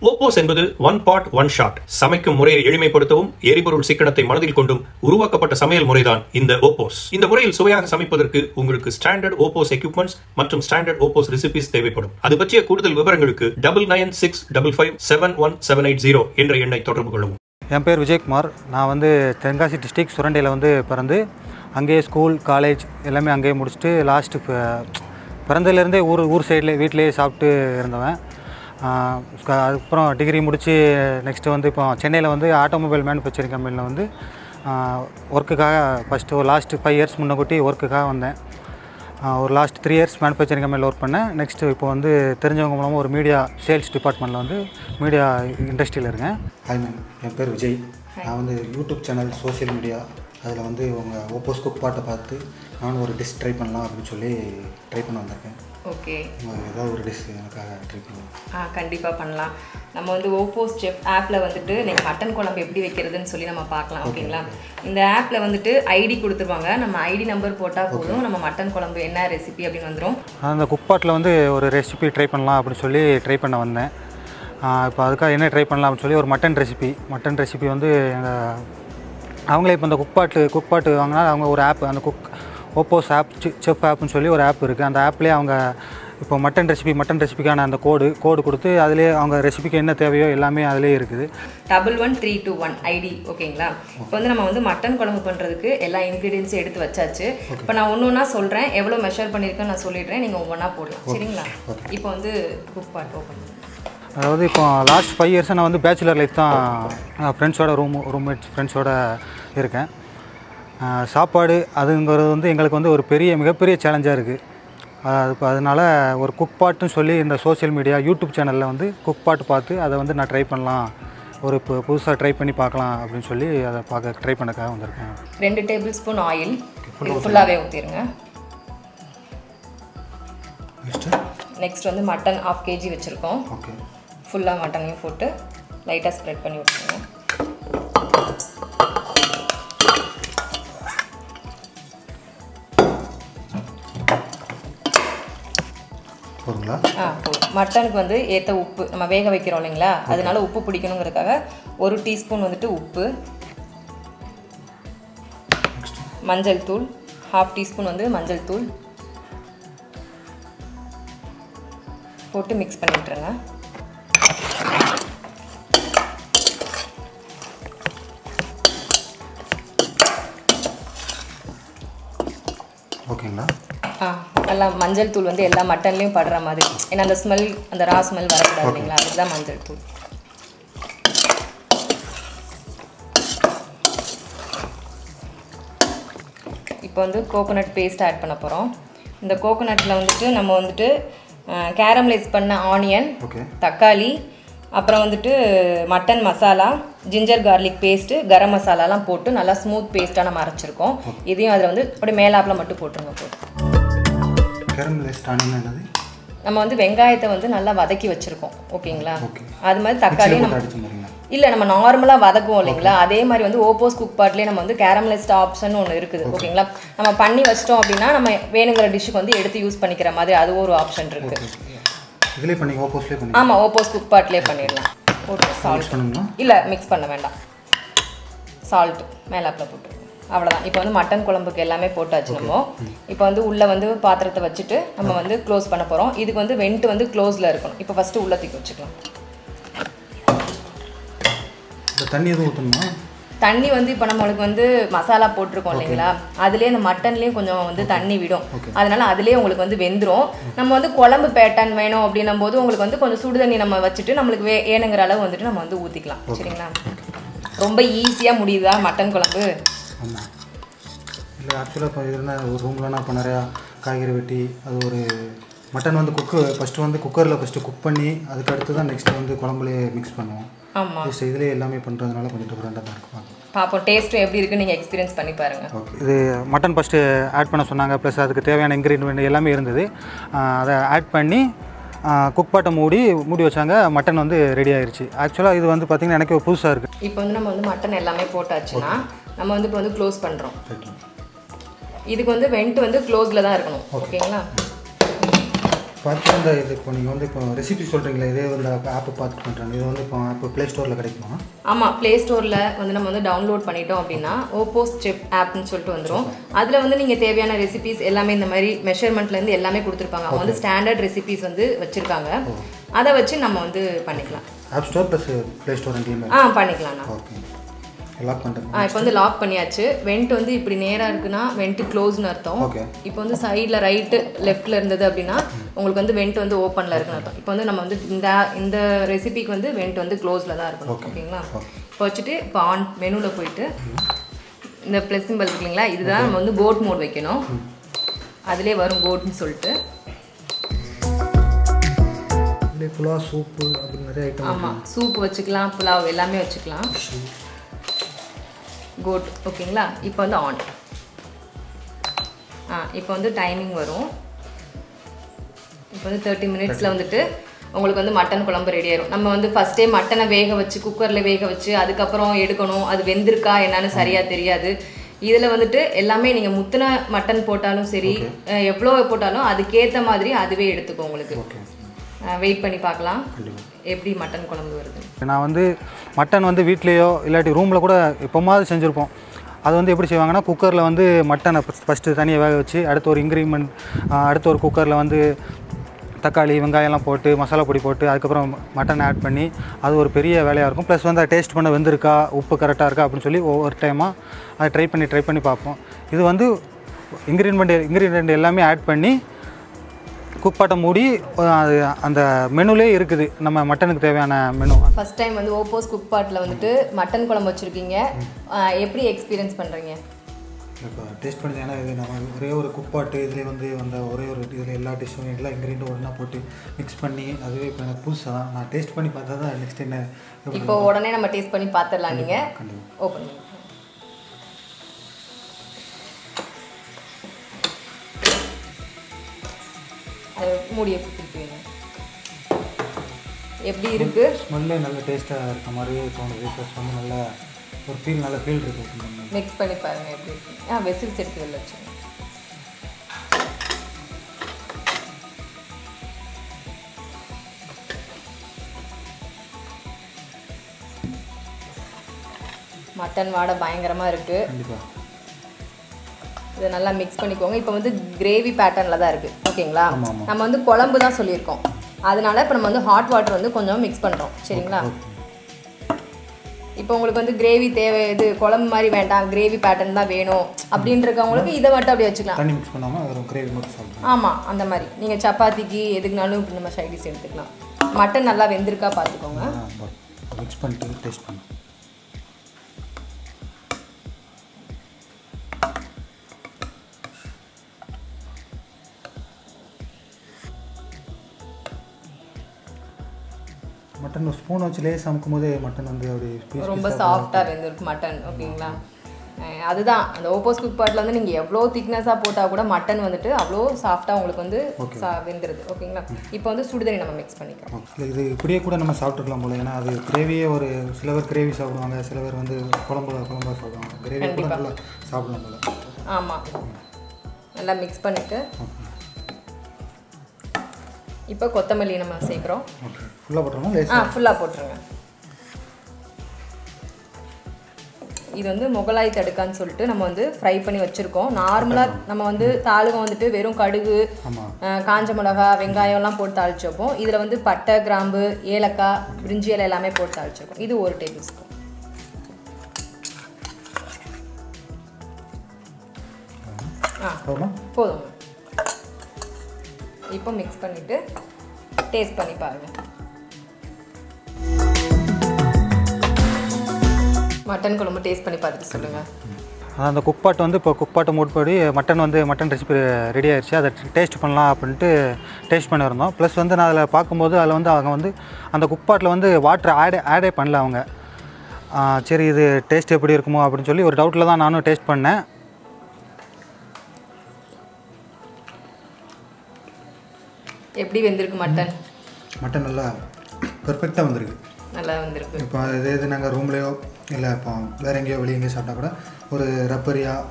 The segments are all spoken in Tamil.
OPOS என்பது ஒன் பாட் ஒன் ஷாட். சமைக்கும் முறையை எளிமைப்படுத்தவும் எரிபொருள் சிக்கனத்தை மனதில் கொண்டும் உருவாக்கப்பட்ட சமையல் முறைதான் இந்த OPOS. இந்த முறையில் சுவையாக சமைப்பதற்கு உங்களுக்கு ஸ்டாண்டர்ட் OPOS எக்யூப்மெண்ட்ஸ் மற்றும் ஸ்டாண்டர்ட் OPOS ரெசிபிஸ் தேவைப்படும். அது பற்றிய கூடுதல் விவரங்களுக்கு 9965557180 என்ற எண்ணை தொடர்பு கொள்ளவும். என் பேர் விஜயகுமார். நான் வந்து தென்காசி டிஸ்ட்ரிக்ட் சுரண்டையில் வந்து பிறந்து அங்கேயே ஸ்கூல் காலேஜ் எல்லாமே அங்கேயே முடிச்சுட்டு லாஸ்ட்டு பிறந்ததுலேருந்தே ஊர் சைடில் வீட்டிலேயே சாப்பிட்டு இருந்தவன். அதுக்கப்புறம் டிகிரி முடித்து நெக்ஸ்ட்டு வந்து இப்போ சென்னையில் வந்து ஆட்டோமொபைல் மேனுஃபேக்சரிங் கம்பெனியில் வந்து ஒர்க்குக்காக ஃபஸ்ட்டு ஒரு லாஸ்ட்டு 5 இயர்ஸ் முன்னக்கூட்டி ஒர்க்குக்காக வந்தேன். ஒரு லாஸ்ட் 3 இயர்ஸ் மேனுஃபேக்சரிங் கம்பெனியில் ஒர்க் பண்ணேன். நெக்ஸ்ட்டு இப்போ வந்து தெரிஞ்சவங்க மூலமாக ஒரு மீடியா சேல்ஸ் டிபார்ட்மெண்ட்டில் வந்து மீடியா இண்டஸ்ட்ரியில் இருக்கேன். ஹாய் மேம், என் பேர் விஜய். நான் வந்து யூடியூப் சேனல் சோஷியல் மீடியா அதில் வந்து உங்கள் OPOS குக் பாட்டை பார்த்து நானும் ஒரு டிஷ் ட்ரை பண்ணலாம் அப்படின்னு சொல்லி ட்ரை பண்ண வந்திருக்கேன். ஓகே, ஏதாவது ஒரு டிஷ் எனக்காக ட்ரை பண்ணலாம்? கண்டிப்பாக பண்ணலாம். நம்ம வந்து OPOS செஃப் ஆப்பில் வந்துட்டு நீங்கள் மட்டன் குழம்பு எப்படி வைக்கிறதுன்னு சொல்லி நம்ம பார்க்கலாம். ஓகேங்களா? இந்த ஆப்பில் வந்துட்டு ஐடி கொடுத்துருவாங்க. நம்ம ஐடி நம்பர் போட்டால் போதும், நம்ம மட்டன் குழம்பு என்ன ரெசிபி அப்படின்னு வந்துடும். அந்த குக் பாட்டில் வந்து ஒரு ரெசிபி ட்ரை பண்ணலாம் அப்படின்னு சொல்லி ட்ரை பண்ண வந்தேன். இப்போ அதுக்காக என்ன ட்ரை பண்ணலாம் அப்படின்னு சொல்லி ஒரு மட்டன் ரெசிபி வந்து அவங்களே இப்போ இந்த குக் பாட்டு வாங்கினா அவங்க ஒரு ஆப், அந்த OPOS ஆப் செஃப் ஆப்னு சொல்லி ஒரு ஆப் இருக்குது. அந்த ஆப்லேயே அவங்க இப்போ மட்டன் ரெசிபிக்கான அந்த கோடு கொடுத்து அதிலே அவங்க ரெசிபிக்கு என்ன தேவையோ எல்லாமே அதிலே இருக்குது. 11321 ஐடி. ஓகேங்களா? இப்போ வந்து நம்ம வந்து மட்டன் குழம்பு பண்ணுறதுக்கு எல்லா இன்க்ரீடியன்ஸும் எடுத்து வச்சாச்சு. இப்போ நான் ஒன்று ஒன்றா சொல்கிறேன், எவ்வளோ மெஷர் பண்ணியிருக்கேன்னு நான் சொல்லிடுறேன், நீங்கள் ஒவ்வொன்றா போடலாம். சரிங்களா? இப்போ வந்து குக் பாட் ஓப்பன். அதாவது இப்போ லாஸ்ட் 5 இயர்ஸாக நான் வந்து பேச்சுலர் லைஃப் தான், ஃப்ரெண்ட்ஸோட ரூம்மேட்ஸ் ஃப்ரெண்ட்ஸோட இருக்கேன். சாப்பாடு அதுங்கிறது வந்து எங்களுக்கு வந்து ஒரு மிகப்பெரிய சேலஞ்சாக இருக்குது. இப்போ அதனால் ஒரு குக் பாட்டுன்னு சொல்லி இந்த சோஷியல் மீடியா யூடியூப் சேனலில் வந்து குக் பாட்டு பார்த்து அதை வந்து நான் ட்ரை பண்ணலாம், ஒரு புதுசாக ட்ரை பண்ணி பார்க்கலாம் அப்படின்னு சொல்லி அதை ட்ரை பண்ணக்காக வந்திருக்கேன். 2 டேபிள் ஸ்பூன் ஆயில் ஃபுல்லாகவே ஊற்றிடுங்க. நெக்ஸ்ட் வந்து மட்டன் 1/2 kg வச்சுருக்கோம். ஓகே, ஃபுல்லாக மட்டனையும் போட்டு லைட்டாக ஸ்ப்ரெட் பண்ணி விட்டுருங்க. போதுங்களா? போதும். மட்டனுக்கு வந்து ஏற்ற உப்பு நம்ம வேக வைக்கிறோம் இல்லைங்களா, அதனால உப்பு பிடிக்கணுங்கிறதுக்காக 1 டீஸ்பூன் வந்துட்டு உப்பு, மஞ்சள் தூள் 1/2 டீஸ்பூன் வந்து மஞ்சள் தூள் போட்டு மிக்ஸ் பண்ணி விட்டுருங்க. ஓகேங்களா? நல்லா மஞ்சள் தூள் வந்து எல்லா மட்டன்லேயும் படுற மாதிரி, ஏன்னா அந்த ஸ்மெல், அந்த ரா ஸ்மெல் வரக்கூடாது இல்லைங்களா, அதுதான் மஞ்சள் தூள். இப்போ வந்து கோகோனட் பேஸ்ட் ஆட் பண்ண போகிறோம். இந்த கோகோனட்டில் வந்துட்டு நம்ம வந்துட்டு கேரமலைஸ் பண்ண ஆனியன், தக்காளி, அப்புறம் வந்துட்டு mutton masala, ginger garlic paste, garam மசாலாலாம் போட்டு நல்லா ஸ்மூத் பேஸ்ட்டாக நம்ம அரைச்சிருக்கோம். இதையும் அதில் வந்து அப்படியே மேலாப்பில் மட்டும் போட்டுருங்க. நம்ம வந்து வெங்காயத்தை வந்து நல்லா வதக்கி வச்சுருக்கோம். ஓகேங்களா? அது மாதிரி தக்காளி நம்ம இல்லை, நம்ம நார்மலாக வதக்குவோம் இல்லைங்களா, அதே மாதிரி வந்து OPOS குக் பாட்லேயே நம்ம வந்து கேரமலைஸ்ட் ஆப்ஷன் ஒன்று இருக்குது. ஓகேங்களா? நம்ம பண்ணி வச்சிட்டோம் அப்படின்னா நம்ம வேணுங்கிற டிஷ்ஷுக்கு வந்து எடுத்து யூஸ் பண்ணிக்கிற மாதிரி அது ஒரு ஆப்ஷன் இருக்குது. ஆமாம், OPOS குக் பாட்லேயே பண்ணிடலாம். போட்டு சால்ட் இல்லை, மிக்ஸ் பண்ண வேண்டாம், சால்ட் மேலாப்பில் போட்டு அவ்வளோதான். இப்போ வந்து மட்டன் குழம்புக்கு எல்லாமே போட்டாச்சு. நம்ம இப்போ வந்து உள்ளே வந்து பாத்திரத்தை வச்சுட்டு நம்ம வந்து க்ளோஸ் பண்ண போகிறோம். இதுக்கு வந்து வெண்ட் வந்து க்ளோஸில் இருக்கணும். இப்போ ஃபஸ்ட்டு உள்ளே தூக்கி வச்சுக்கலாம். தண்ணி எதுவும் ஊற்றணுமா? தண்ணி வந்து இப்போ நம்மளுக்கு வந்து மசாலா போட்டிருக்கோம் இல்லைங்களா, அதுலேயே அந்த மட்டன்லேயும் கொஞ்சம் வந்து தண்ணி விடும். அதனால அதுலேயே உங்களுக்கு வந்து வெந்துடும். நம்ம வந்து குழம்பு பேட்டன் வேணும் அப்படின்னும் போது உங்களுக்கு வந்து கொஞ்சம் சுடு தண்ணி நம்ம வச்சுட்டு நம்மளுக்கு வேணுங்கிற அளவு வந்துட்டு நம்ம வந்து ஊற்றிக்கலாம். சரிங்களா? ரொம்ப ஈஸியாக முடியுதா மட்டன் குழம்பு? ஆமாம். இல்லை, ஆக்சுவலாக இப்போ இருந்தால் ஒரு ரூம்லனா இப்போ நிறையா காய்கறி வெட்டி அது ஒரு மட்டன் வந்து குக்கரில் குக் பண்ணி அதுக்கு அடுத்து தான் நெக்ஸ்ட்டு வந்து குழம்புலேயே மிக்ஸ் பண்ணுவோம். ஆமாம், இதிலே எல்லாமே பண்ணுறதுனால கொஞ்சம் டிஃப்ரெண்ட்டாக தான் இருக்கும். பார்ப்போம் டேஸ்ட்டும் எப்படி இருக்குன்னு நீங்கள் எக்ஸ்பீரியன்ஸ் பண்ணி பாருங்கள். ஓகே, இது மட்டன் ஃபஸ்ட்டு ஆட் பண்ண சொன்னாங்க, ப்ளஸ் அதுக்கு தேவையான இன்க்ரீடியன்ட் எல்லாமே இருந்தது. அதை ஆட் பண்ணி குக் பாட்டை மூடி வச்சாங்க. மட்டன் வந்து ரெடி ஆயிடுச்சு. ஆக்சுவலாக இது வந்து பார்த்திங்கன்னா எனக்கு புதுசாக இருக்குது. இப்போ வந்து நம்ம வந்து மட்டன் எல்லாமே போட்டாச்சுன்னா நம்ம வந்து இப்போ வந்து க்ளோஸ் பண்ணுறோம். இதுக்கு வந்து வெண்ட் வந்து க்ளோஸில் தான் இருக்கணும். ஓகேங்களா? பார்த்தீங்கன்னா இந்த இது இப்போ நீங்கள் வந்து இப்போ ரெசிபி சொல்கிறீங்களா, இதே வந்து ஆப்பை பார்த்துட்டு பண்ணுறாங்க. இது வந்து இப்போ ஆப்பு ப்ளே ஸ்டோரில் கிடைக்குமா? ஆமாம், ப்ளே ஸ்டோரில் வந்து நம்ம வந்து டவுன்லோட் பண்ணிட்டோம் அப்படின்னா OPOS செஃப் ஆப்னு சொல்லிட்டு வந்துடும். அதில் வந்து நீங்கள் தேவையான ரெசிபிஸ் எல்லாமே இந்த மாதிரி மெஷர்மெண்ட்லேருந்து எல்லாமே கொடுத்துருப்பாங்க. அவங்க வந்து ஸ்டாண்டர்ட் ரெசிபிஸ் வந்து வச்சுருக்காங்க. அதை வச்சு நம்ம வந்து பண்ணிக்கலாம். App store plus play store ரெண்டையுமே பண்ணிக்கலாம்ண்ணா. ஓகே, லாக் பண்ணிட்டேன். இப்போ வந்து லாக் பண்ணியாச்சு. வெண்ட் வந்து இப்படி நேராக இருக்குன்னா வெண்ட் க்ளோஸ்னு அர்த்தம். இப்போ வந்து சைடில் ரைட்டு லெஃப்ட்டில் இருந்தது அப்படின்னா உங்களுக்கு வந்து வெண்ட் வந்து ஓப்பனில் இருக்குன்னு அர்த்தம். இப்போ வந்து நம்ம வந்து இந்த ரெசிபிக்கு வந்து வெண்ட் வந்து க்ளோஸில் தான் இருக்கணும். ஓகேங்களா? இப்போ வச்சுட்டு இப்போ ஆன் மெனுவில் போயிட்டு இந்த ப்ளஸ் சிம்பிள் இருக்கு இல்லைங்களா, இதுதான் நம்ம வந்து கோட் மோட் வைக்கணும். அதிலே வரும் கோட்னு சொல்லிட்டு. புலாவ், சூப்பு அப்படின்னு நிறைய ஐட்டம். ஆமாம், சூப்பு வச்சுக்கலாம், புலாவ் எல்லாமே வச்சுக்கலாம். கோட். ஓகேங்களா? இப்போ வந்து ஆன். இப்போ வந்து டைமிங் வரும். இப்போ வந்து 30 மினிட்ஸில் வந்துட்டு உங்களுக்கு வந்து மட்டன் குழம்பு ரெடி ஆயிடும். நம்ம வந்து ஃபஸ்ட்டே மட்டனை வேக வச்சு குக்கரில் வேக வச்சு அதுக்கப்புறம் எடுக்கணும். அது வெந்திருக்கா என்னன்னு சரியாக தெரியாது. இதில் வந்துட்டு எல்லாமே நீங்கள் முத்தின மட்டன் போட்டாலும் சரி, எவ்வளோ போட்டாலும் அதுக்கேற்ற மாதிரி அதுவே எடுத்துக்கும் உங்களுக்கு. வெயிட் பண்ணி பார்க்கலாம் எப்படி மட்டன் குழம்பு வருது. நான் வந்து மட்டன் வந்து வீட்லேயோ இல்லாட்டி ரூமில் கூட எப்போமாவது செஞ்சுருப்போம். அது வந்து எப்படி செய்வாங்கன்னா, குக்கரில் வந்து மட்டனை ஃபஸ்ட்டு தனியாக வேக வச்சு அடுத்த ஒரு இன்க்ரீமெண்ட் அடுத்த ஒரு குக்கரில் வந்து தக்காளி வெங்காயம்லாம் போட்டு மசாலா பொடி போட்டு அதுக்கப்புறம் மட்டன் ஆட் பண்ணி அது ஒரு பெரிய வேலையாக இருக்கும். ப்ளஸ் வந்து அதை டேஸ்ட் பண்ண வெந்திருக்கா, உப்பு கரெக்டாக இருக்கா அப்படின்னு சொல்லி ஒவ்வொரு டைமாக அதை ட்ரை பண்ணி பார்ப்போம். இது வந்து இன்க்ரீடியண்ட் எல்லாமே ஆட் பண்ணி குக்பாட்டை மூடி அது அந்த மெனுலே இருக்குது நம்ம மட்டனுக்கு தேவையான மெனு. ஃபர்ஸ்ட் டைம் வந்து OPOS குக்பாட்டில் வந்துட்டு மட்டன் குழம்பு வச்சுருக்கீங்க. எப்படி எக்ஸ்பீரியன்ஸ் பண்ணுறீங்க? இப்போ டேஸ்ட் பண்ணி, ஏன்னா இது நம்ம ஒரே ஒரு குக்பாட்டு இதில் வந்து அந்த ஒரே ஒரு இதில் எல்லா டிஷ்ஷும் எல்லா இன்க்ரீடியும் ஒன்றா போட்டு மிக்ஸ் பண்ணி அதுவே இப்போ எனக்கு புதுசாக தான் நான் டேஸ்ட் பண்ணி பார்த்தா தான் நெக்ஸ்ட் என்ன. இப்போ உடனே நம்ம டேஸ்ட் பண்ணி பார்த்துடலாம். நீங்கள் ஓப்பன் பண்ணி அது மூடியை கொடுத்துருப்பீங்க. எப்படி இருக்குது? ஸ்மெல்லே நல்ல டேஸ்ட்டாக இருக்க மாதிரி தோணுது. ப்ளஸ் வந்து நல்ல ஒரு நல்ல ஃபீல் இருக்குது. மிக்ஸ் பண்ணி பாருங்கள் எப்படி இருக்கு. வெசில்ஸ் எடுத்து வெளில வச்சுருங்க. மட்டன் வாடை பயங்கரமாக இருக்குது. கண்டிப்பாக இதை நல்லா மிக்ஸ் பண்ணிக்கோங்க. இப்போ வந்து கிரேவி பேட்டர்னில் தான் இருக்குது. ஓகேங்களா? நம்ம வந்து குழம்பு தான் சொல்லியிருக்கோம். அதனால இப்போ நம்ம வந்து ஹாட் வாட்டர் வந்து கொஞ்சம் மிக்ஸ் பண்ணுறோம். சரிங்களா? இப்போ உங்களுக்கு வந்து கிரேவி தேவை, இது குழம்பு மாதிரி வேண்டாம், கிரேவி பேட்டர்ன் தான் வேணும் அப்படின்றவங்களுக்கு இதை மட்டும் அப்படியே வச்சுக்கலாம். தண்ணி மிக்ஸ் பண்ணாமல் கிரேவி மட்டும் சாப்பிடுவோம். ஆமாம், அந்த மாதிரி நீங்கள் சப்பாத்திக்கு எதுக்குனாலும் இப்படி நம்ம சைடிஸ் எடுத்துக்கலாம். மட்டன் நல்லா வெந்திருக்கா பார்த்துக்கோங்க. மிக்ஸ் பண்ணிட்டு டேஸ்ட் பண்ணுங்க. மட்டன் ஒரு ஸ்பூன் வச்சு லேஸ் அமுக்கும் போது மட்டன் வந்து அப்படி ரொம்ப சாஃப்டாக வெந்திருக்கு மட்டன். ஓகேங்களா? அதுதான் அந்த OPOS குக்பாட்டில் வந்து நீங்கள் எவ்வளோ திக்னஸாக போட்டால் கூட மட்டன் வந்துட்டு அவ்வளோ சாஃப்டாக உங்களுக்கு வந்து வெந்துருது. ஓகேங்களா? இப்போ வந்து சுடுதண்ணி நம்ம மிக்ஸ் பண்ணிக்கலாம். இது இப்படியே கூட நம்ம சாப்பிட்டுக்கலாம் போல. ஏன்னா அது கிரேவியே ஒரு சில பேர் கிரேவி சாப்பிடுவாங்க, சில பேர் வந்து குழம்பா சாப்பிடுவாங்க. கிரேவி கூட நல்லா சாப்பிடலாம் போல. ஆமாம், நல்லா மிக்ஸ் பண்ணிவிட்டு இப்போ கொத்தமல்லி நம்ம சேர்க்குறோம். ஃபுல்லாக போட்டுருங்க. ஃபுல்லாக போட்டுருங்க. இது வந்து முகலாய் தடுக்கான்னு சொல்லிட்டு நம்ம வந்து ஃப்ரை பண்ணி வச்சுருக்கோம். நார்மலாக நம்ம வந்து தாளிகம் வந்துட்டு வெறும் கடுகு, காஞ்ச மிளகா, வெங்காயம்லாம் போட்டு தாளிச்சு வைப்போம். இதில் வந்து பட்டை, கிராம்பு, ஏலக்காய், பிரிஞ்சி இலை எல்லாமே போட்டு தாளிச்சிருக்கோம். இது 1 டேபிள் ஸ்பூன். போதும். இப்போ மிக்ஸ் பண்ணிவிட்டு டேஸ்ட் பண்ணி பாருங்கள். மட்டன் குழம்பு டேஸ்ட் பண்ணி பார்த்துட்டு சொல்லுங்கள். அந்த குக்பாட் வந்து இப்போ குக்பாட்டை மூட்படி மட்டன் ரெசிபி ரெடி ஆயிடுச்சு. அதை டேஸ்ட் பண்ணலாம் அப்படின்ட்டு டேஸ்ட் பண்ணியிருந்தோம். ப்ளஸ் வந்து நான் அதில் பார்க்கும்போது அதில் வந்து அவங்க வந்து அந்த குக்பாட்டில் வந்து வாட்டர் ஆடே பண்ணல அவங்க. சரி இது டேஸ்ட் எப்படி இருக்குமோ அப்படின்னு சொல்லி ஒரு டவுட்டில் தான் நானும் டேஸ்ட் பண்ணேன். எப்படி வெந்திருக்கு மட்டன்? நல்லா பெர்ஃபெக்டாக வந்திருக்கு. நல்லா வந்திருக்கு. இப்போ இது நாங்கள் ரூம்லேயோ இல்லை இப்போ வேறு எங்கேயோ வெளியே எங்கேயோ சாப்பிட்டா கூட ஒரு ரப்பரியாக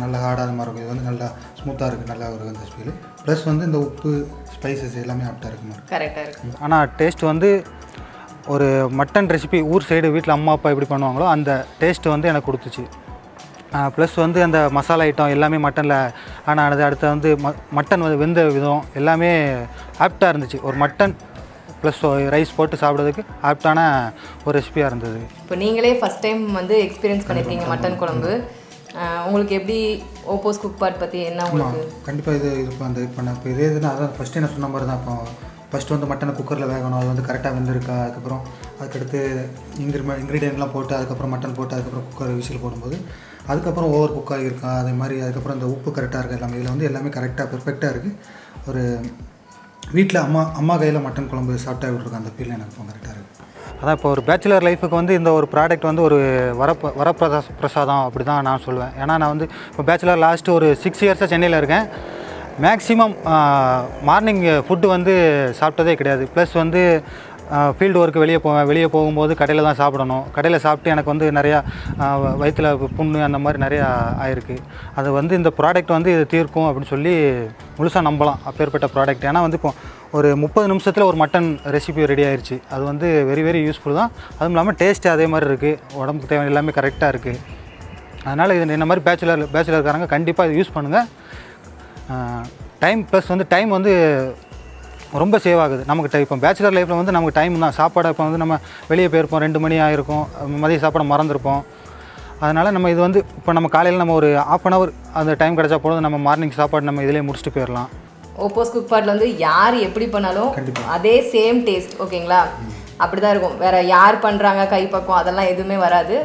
நல்லா ஹார்டாக மாதிரி இருக்கும். இது வந்து நல்லா ஸ்மூத்தாக இருக்குது, நல்லா ஒரு அந்த ஃபீல். ப்ளஸ் வந்து இந்த உப்பு ஸ்பைசஸ் எல்லாமே ஆப்டாக இருக்கு மாதிரி கரெக்டாக இருக்குது. ஆனால் டேஸ்ட் வந்து ஒரு மட்டன் ரெசிபி ஊர் சைடு வீட்டில் அம்மா அப்பா எப்படி பண்ணுவாங்களோ அந்த டேஸ்ட்டு வந்து எனக்கு கொடுத்துச்சு. ப்ளஸ் வந்து அந்த மசாலா ஐட்டம் எல்லாமே மட்டனில் ஆனது. அடுத்து வந்து மட்டன் வந்து வெந்த விதம் எல்லாமே ஆப்டாக இருந்துச்சு. ஒரு மட்டன் ப்ளஸ் ரைஸ் போட்டு சாப்பிட்றதுக்கு ஆப்டான ஒரு ரெசிபியாக இருந்தது. இப்போ நீங்களே ஃபஸ்ட் டைம் வந்து எக்ஸ்பீரியன்ஸ் பண்ணியிருக்கீங்க மட்டன் குழம்பு. உங்களுக்கு எப்படி ஓப்போஸ் குக் பாட் பற்றி என்ன உங்களுக்கு? கண்டிப்பாக இது இப்போ அந்த இப்போ நான் இப்போ இதே இதுனா அதான் ஃபஸ்ட்டு என்ன சொன்ன மாதிரி தான். இப்போ ஃபஸ்ட்டு வந்து மட்டனை குக்கரில் வேகணும், அது வந்து கரெக்டாக வெந்திருக்கா, அதுக்கப்புறம் அதுக்கடுத்து இன்க்ரீடியன்ட்லாம் போட்டு அதுக்கப்புறம் மட்டன் போட்டு அதுக்கப்புறம் குக்கர் விசில் போடும்போது அதுக்கப்புறம் ஓவர் குக் ஆகியிருக்கா அதே மாதிரி, அதுக்கப்புறம் இந்த உப்பு கரெக்டாக இருக்குது எல்லாமே. இதில் வந்து எல்லாமே கரெக்டாக பெர்ஃபெக்டாக இருக்குது. ஒரு வீட்டில் அம்மா கையில் மட்டன் குழம்பு சாப்பிட்டா விட்ருக்கோம் அந்த ஃபீல் எனக்கு இப்போ கரெக்டாக இருக்குது. அதான் இப்போ ஒரு பேச்சுலர் லைஃபுக்கு வந்து இந்த ஒரு ப்ராடக்ட் வந்து ஒரு வரப்பிரசாதம் அப்படி தான் நான் சொல்லுவேன். ஏன்னா நான் வந்து இப்போ பேச்சுலர் லாஸ்ட்டு ஒரு 6 இயர்ஸாக சென்னையில் இருக்கேன். மேக்ஸிமம் மார்னிங் ஃபுட்டு வந்து சாப்பிட்டதே கிடையாது. ப்ளஸ் வந்து ஃபீல்டு ஒர்க்கு வெளியே போகும்போது கடையில் தான் சாப்பிடணும். கடையில் சாப்பிட்டு எனக்கு வந்து நிறையா வயிற்றில் புண்ணு அந்த மாதிரி நிறையா ஆயிருக்கு. அது வந்து இந்த ப்ராடக்ட் வந்து இது தீர்க்கும் அப்படின்னு சொல்லி முழுசாக நம்பலாம் அப்பேற்பட்ட ப்ராடக்ட். ஏன்னா வந்து இப்போ ஒரு 30 நிமிஷத்தில் ஒரு மட்டன் ரெசிபி ரெடி ஆயிடுச்சு. அது வந்து வெரி வெரி யூஸ்ஃபுல் தான். அதுவும் இல்லாமல் டேஸ்ட்டு அதே மாதிரி இருக்குது, உடம்புக்கு தேவை எல்லாமே கரெக்டாக இருக்குது. அதனால் இது இந்த மாதிரி பேச்சுலர்காரங்க கண்டிப்பாக இது யூஸ் பண்ணுங்கள். டைம் ப்ளஸ் வந்து டைம் வந்து ரொம்ப சேவ் ஆகுது நமக்கு. இப்போ பேச்சுலர் லைஃப்பில் வந்து நமக்கு டைம் தான். சாப்பாடை இப்போ வந்து நம்ம வெளியே போயிருப்போம், 2 மணி ஆகிருக்கும், மதிய சாப்பாடை மறந்துருப்போம். அதனால் நம்ம இது வந்து இப்போ நம்ம காலையில் நம்ம ஒரு 1/2 hour அந்த டைம் கிடச்சா போதும், நம்ம மார்னிங் சாப்பாடு நம்ம இதிலே முடிச்சுட்டு போயிடலாம். ஓப்போஸ் குக் பாட்டில் வந்து யார் எப்படி பண்ணாலும் அதே சேம் டேஸ்ட், ஓகேங்களா? அப்படி தான் இருக்கும். வேறு யார் பண்ணுறாங்க கைப்பக்கம் அதெல்லாம் எதுவுமே வராது.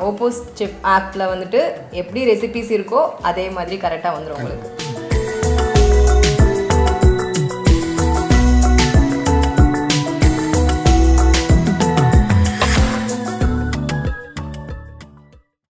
ஓப்போஸ் செஃப் ஆப்பில் வந்துட்டு எப்படி ரெசிபிஸ் இருக்கோ அதே மாதிரி கரெக்டாக வந்துடும் உங்களுக்கு.